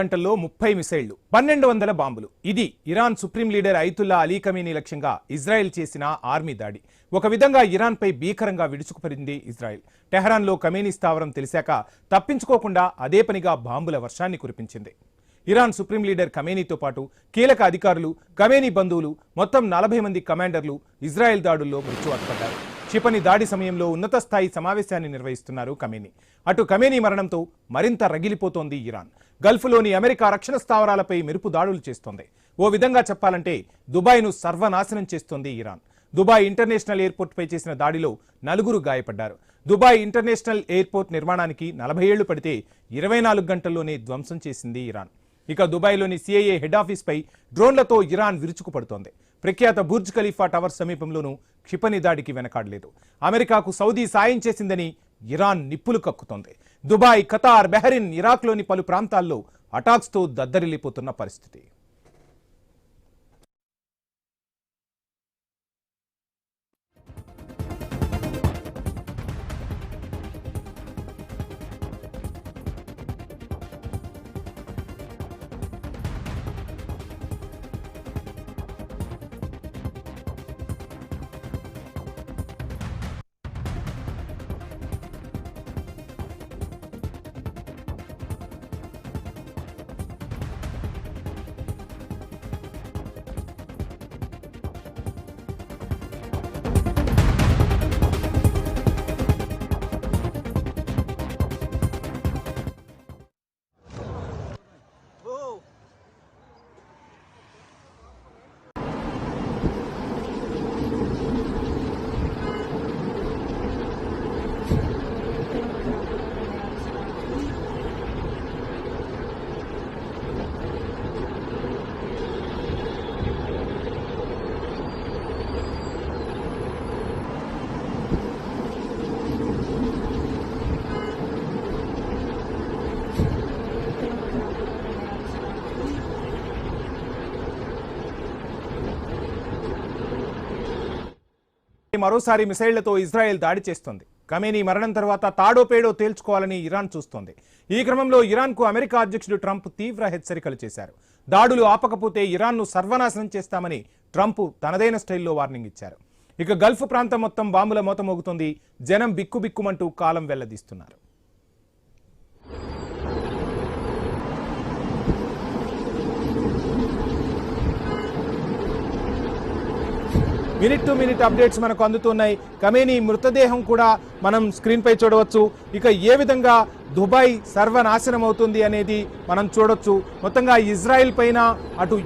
గంటల్లో 30 మిసైళ్లు 1200 బాంబులు. ఇది Iran supreme leader Ayatollah Ali Khamenei లక్ష్యంగా ఇజ్రాయెల్ చేసిన ఆర్మీ దాడి. ఒక విధంగా ఇరాన్పై భీకరంగా విడుచుకుపడింది ఇజ్రాయెల్. టెహరాన్లో ఖమీనీ స్థావరం తెలిసాక తప్పించుకోకుండా అదే పనిగా బాంబుల వర్షాన్ని కురిపించింది. ఇరాన్ సుప్రీం లీడర్ ఖమేనీతో పాటు కీలక అధికారులు, ఖమేనీ బంధువులు, మొత్తం 40 మంది కమాండర్లు ఇజ్రాయెల్ దాడుల్లో మృత్యువాత పడ్డారు. క్షిపణి దాడి సమయంలో ఉన్నత స్థాయి సమావేశాన్ని నిర్వహిస్తున్నారు ఖమేనీ. అటు ఖమేనీ మరణంతో మరింత రగిలిపోతోంది ఇరాన్. గల్ఫ్లోని అమెరికా రక్షణ స్థావరాలపై మెరుపు దాడులు చేస్తోంది. ఓ విధంగా చెప్పాలంటే దుబాయ్ను సర్వనాశనం చేస్తోంది ఇరాన్. దుబాయ్ ఇంటర్నేషనల్ ఎయిర్పోర్ట్పై చేసిన దాడిలో 4 గాయపడ్డారు. దుబాయ్ ఇంటర్నేషనల్ ఎయిర్పోర్ట్ నిర్మాణానికి 40 ఏళ్లు పడితే 24 గంటల్లోనే ధ్వంసం చేసింది ఇరాన్. ఇక దుబాయ్లోని సిఐఏ హెడ్ ఆఫీస్పై డ్రోన్లతో ఇరాన్ విరుచుకుపడుతోంది. ప్రఖ్యాత బుర్జ్ ఖలీఫా టవర్ సమీపంలోనూ క్షిపణి దాడికి వెనకాడలేదు. అమెరికాకు సౌదీ సాయం చేసిందని ఇరాన్ నిప్పులు కక్కుతోంది. దుబాయ్, ఖతార్, బెహరిన్, ఇరాక్లోని పలు ప్రాంతాల్లో అటాక్స్తో దద్దరిల్లిపోతున్న పరిస్థితి. మరోసారి మిసైళ్లతో ఇజ్రాయెల్ దాడి చేస్తోంది. ఖమేనీ మరణం తర్వాత తాడో పేడో తేల్చుకోవాలని ఇరాన్ చూస్తోంది. ఈ క్రమంలో ఇరాన్కు అమెరికా అధ్యక్షుడు ట్రంప్ తీవ్ర హెచ్చరికలు చేశారు. దాడులు ఆపకపోతే ఇరాన్ను సర్వనాశనం చేస్తామని ట్రంప్ తనదైన స్టైల్లో వార్నింగ్ ఇచ్చారు. ఇక గల్ఫ్ ప్రాంతం మొత్తం బాంబుల మోత మోగుతోంది. జనం బిక్కుబిక్కుమంటూ కాలం వెల్లదీస్తున్నారు. మినిట్ టు మినిట్ అప్డేట్స్ మనకు అందుతున్నాయి. ఖమేనీ మృతదేహం కూడా మనం స్క్రీన్ పై చూడవచ్చు. ఇక ఏ విధంగా దుబాయ్ సర్వనాశనం అవుతుంది అనేది మనం చూడొచ్చు. మొత్తంగా ఇజ్రాయెల్ పైన అటు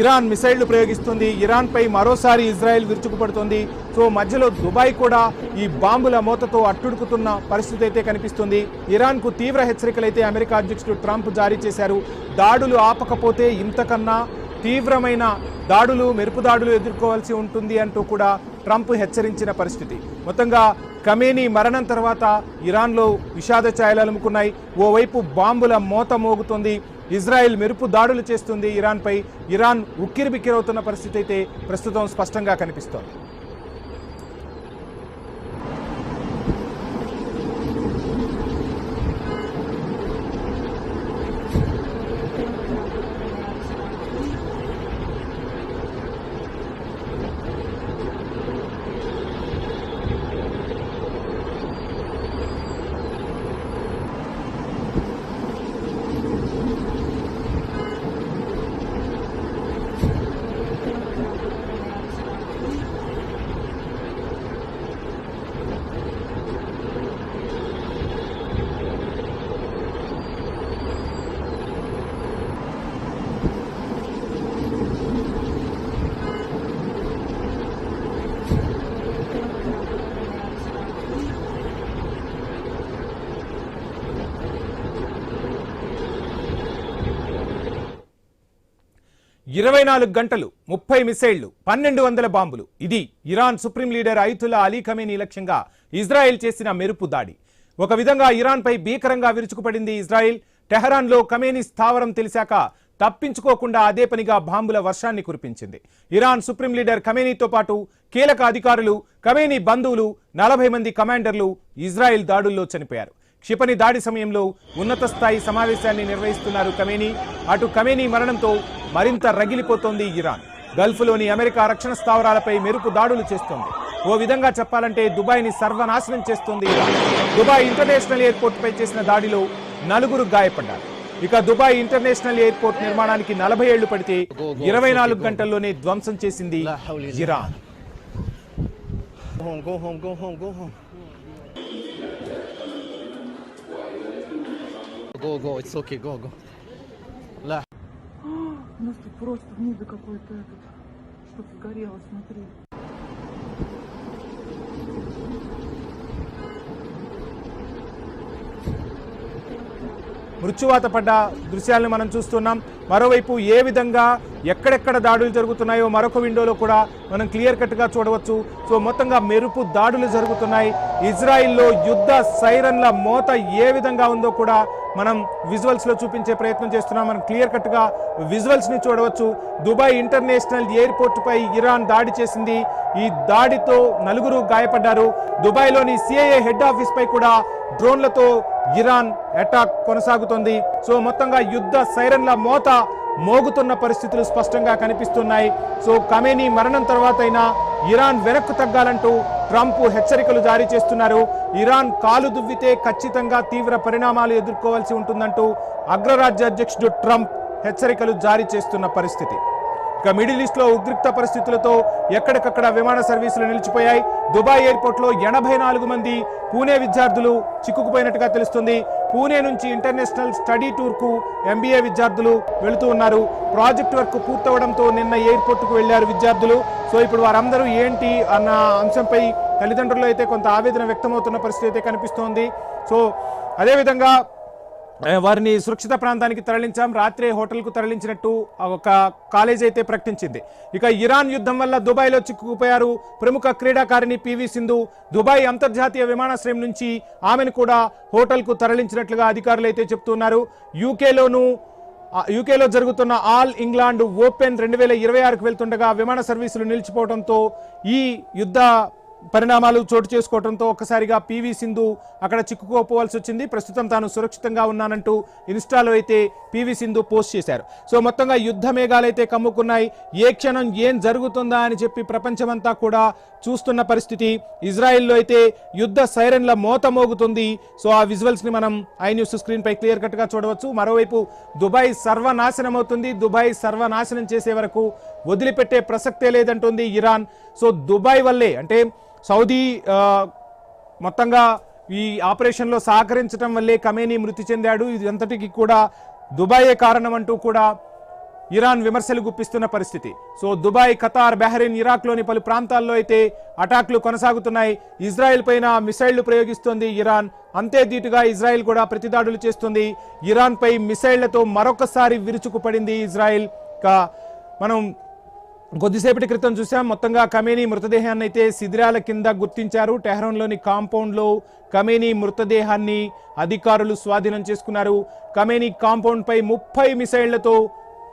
ఇరాన్ మిసైళ్లు ప్రయోగిస్తుంది. ఇరాన్ పై మరోసారి ఇజ్రాయెల్ విరుచుకుపడుతుంది. సో మధ్యలో దుబాయ్ కూడా ఈ బాంబుల మోతతో అట్టుడుకుతున్న పరిస్థితి అయితే కనిపిస్తుంది. ఇరాన్కు తీవ్ర హెచ్చరికలైతే అమెరికా అధ్యక్షుడు ట్రంప్ జారీ చేశారు. దాడులు ఆపకపోతే ఇంతకన్నా తీవ్రమైన దాడులు, మెరుపు దాడులు ఎదుర్కోవాల్సి ఉంటుంది అంటూ కూడా ట్రంప్ హెచ్చరించిన పరిస్థితి. మొత్తంగా ఖమేనీ మరణం తర్వాత ఇరాన్లో విషాద ఛాయలు అలుముకున్నాయి. ఓవైపు బాంబుల మోత మోగుతుంది. ఇజ్రాయెల్ మెరుపు దాడులు చేస్తుంది ఇరాన్పై. ఇరాన్ ఉక్కిరిబిక్కిరవుతున్న పరిస్థితి అయితే ప్రస్తుతం స్పష్టంగా కనిపిస్తోంది. ఇరవై 24 గంటలు 30 మిసైళ్లు 1200 బాంబులు. ఇది Iran supreme leader Ayatollah Ali Khamenei లక్ష్యంగా ఇజ్రాయెల్ చేసిన మెరుపు దాడి. ఒక విధంగా ఇరాన్పై భీకరంగా విరుచుకుపడింది ఇజ్రాయెల్. టెహరాన్లో ఖమేనీ స్థావరం తెలిసాక తప్పించుకోకుండా అదే పనిగా బాంబుల వర్షాన్ని కురిపించింది. ఇరాన్ సుప్రీం లీడర్ ఖమేనీతో పాటు కీలక అధికారులు, ఖమేనీ బంధువులు, 40 మంది కమాండర్లు ఇజ్రాయెల్ దాడుల్లో చనిపోయారు. క్షిపణి దాడి సమయంలో ఉన్నత స్థాయి సమావేశాన్ని నిర్వహిస్తున్నారు ఖమేనీ. అటు ఖమేనీ మరణంతో మరింత రగిలిపోతోంది ఇరాన్. గల్ఫ్లోని అమెరికా రక్షణ స్థావరాలపై మెరుపు దాడులు చేస్తోంది. ఓ విధంగా చెప్పాలంటే దుబాయ్ని సర్వనాశనం చేస్తోంది ఇరాన్. దుబాయ్ ఇంటర్నేషనల్ ఎయిర్పోర్ట్పై చేసిన దాడిలో 4 గాయపడ్డారు. ఇక దుబాయ్ ఇంటర్నేషనల్ ఎయిర్పోర్ట్ నిర్మాణానికి 40 ఏళ్లు పడితే 24 గంటల్లోనే ధ్వంసం చేసింది Iran. Go home. Go. It's okay. Go. La. У нас тут просто в небе какой-то этот, что-то сгорело, смотри. మృత్యువాత పడ్డ దృశ్యాలను మనం చూస్తున్నాం. మరోవైపు ఏ విధంగా ఎక్కడెక్కడ దాడులు జరుగుతున్నాయో మరొక విండోలో కూడా మనం క్లియర్ కట్గా చూడవచ్చు. సో మొత్తంగా మెరుపు దాడులు జరుగుతున్నాయి. ఇజ్రాయిల్లో యుద్ధ సైరన్ల మోత ఏ విధంగా ఉందో కూడా మనం విజువల్స్లో చూపించే ప్రయత్నం చేస్తున్నాం. మనం క్లియర్ కట్గా విజువల్స్ని చూడవచ్చు. దుబాయ్ ఇంటర్నేషనల్ ఎయిర్పోర్టుపై ఇరాన్ దాడి చేసింది. ఈ దాడితో 4 గాయపడ్డారు. దుబాయ్లోని సిఐఏ హెడ్ ఆఫీస్ పై కూడా డ్రోన్లతో ఇరాన్ అటాక్ కొనసాగుతోంది. సో మొత్తంగా యుద్ధ సైరన్ల మోత మోగుతున్న పరిస్థితులు స్పష్టంగా కనిపిస్తున్నాయి. సో ఖమేనీ మరణం తర్వాత అయినా ఇరాన్ వెనక్కు తగ్గాలంటూ ట్రంప్ హెచ్చరికలు జారీ చేస్తున్నారు. ఇరాన్ కాలు దువ్వితే ఖచ్చితంగా తీవ్ర పరిణామాలు ఎదుర్కోవాల్సి ఉంటుందంటూ అగ్రరాజ్య అధ్యక్షుడు ట్రంప్ హెచ్చరికలు జారీ చేస్తున్న పరిస్థితి. ఇక మిడిల్ ఈస్ట్ లో ఉద్రిక్త పరిస్థితులతో ఎక్కడికక్కడ విమాన సర్వీసులు నిలిచిపోయాయి. దుబాయ్ ఎయిర్పోర్ట్ లో 84 మంది పూణే విద్యార్థులు చిక్కుకుపోయినట్టుగా తెలుస్తుంది. పూణే నుంచి ఇంటర్నేషనల్ స్టడీ టూర్ కు MBA విద్యార్థులు వెళుతూ ఉన్నారు. ప్రాజెక్ట్ వర్క్ పూర్తవడంతో నిన్న ఎయిర్పోర్ట్ కు వెళ్లారు విద్యార్థులు. సో ఇప్పుడు వారందరూ ఏంటి అన్న అంశంపై తల్లిదండ్రులు అయితే కొంత ఆవేదన వ్యక్తమవుతున్న పరిస్థితి అయితే కనిపిస్తోంది. సో అదేవిధంగా వారిని సురక్షిత ప్రాంతానికి తరలించాం, రాత్రే హోటల్కు తరలించినట్టు ఒక కాలేజ్ అయితే ప్రకటించింది. ఇక ఇరాన్ యుద్ధం వల్ల దుబాయ్లో చిక్కుకుపోయారు ప్రముఖ క్రీడాకారిణి PV సింధు. దుబాయ్ అంతర్జాతీయ విమానాశ్రయం నుంచి ఆమెను కూడా హోటల్కు తరలించినట్లుగా అధికారులు అయితే చెప్తున్నారు. యూకేలో జరుగుతున్న ఆల్ ఇంగ్లాండ్ ఓపెన్ 2026కు వెళ్తుండగా విమాన సర్వీసులు నిలిచిపోవడంతో ఈ యుద్ధ పరిణామాలు చోటు చేసుకోవడంతో ఒక్కసారిగా PV సింధు అక్కడ చిక్కుకోపోవాల్సి వచ్చింది. ప్రస్తుతం తాను సురక్షితంగా ఉన్నానంటూ ఇన్స్టాలో అయితే PV సింధు పోస్ట్ చేశారు. సో మొత్తంగా యుద్ధ మేఘాలైతే కమ్ముకున్నాయి. ఏ క్షణం ఏం జరుగుతుందా అని చెప్పి ప్రపంచమంతా కూడా చూస్తున్న పరిస్థితి. ఇజ్రాయెల్లో అయితే యుద్ధ సైరన్ల మోత మోగుతుంది. సో ఆ విజువల్స్ ని మనం iNews స్క్రీన్ పై క్లియర్ కట్ గా చూడవచ్చు. మరోవైపు దుబాయ్ సర్వనాశనం అవుతుంది. దుబాయ్ సర్వనాశనం చేసే వరకు వదిలిపెట్టే ప్రసక్తే లేదంటుంది ఇరాన్. సో దుబాయ్ వల్లే అంటే సౌదీ మొత్తంగా ఈ ఆపరేషన్లో సహకరించడం వల్లే ఖమేనీ మృతి చెందాడు. ఇదంతటికి కూడా దుబాయే కారణం అంటూ కూడా ఇరాన్ విమర్శలు గుప్పిస్తున్న పరిస్థితి. సో దుబాయ్, ఖతార్, బహ్రెయిన్, ఇరాక్లోని పలు ప్రాంతాల్లో అయితే అటాక్లు కొనసాగుతున్నాయి. ఇజ్రాయెల్ పైన మిసైళ్లు ప్రయోగిస్తోంది ఇరాన్. అంతే ధీటుగా ఇజ్రాయెల్ కూడా ప్రతిదాడులు చేస్తుంది. ఇరాన్ పై మిసైళ్లతో మరొకసారి విరుచుకుపడింది ఇజ్రాయెల్. మనం కొద్దిసేపటి క్రితం చూసాం మొత్తంగా ఖమేనీ మృతదేహాన్ని అయితే శిథిరాల కింద గుర్తించారు. టెహ్రాన్లోని కాంపౌండ్లో ఖమేనీ మృతదేహాన్ని అధికారులు స్వాధీనం చేసుకున్నారు. ఖమేనీ కాంపౌండ్ పై 30 మిసైళ్లతో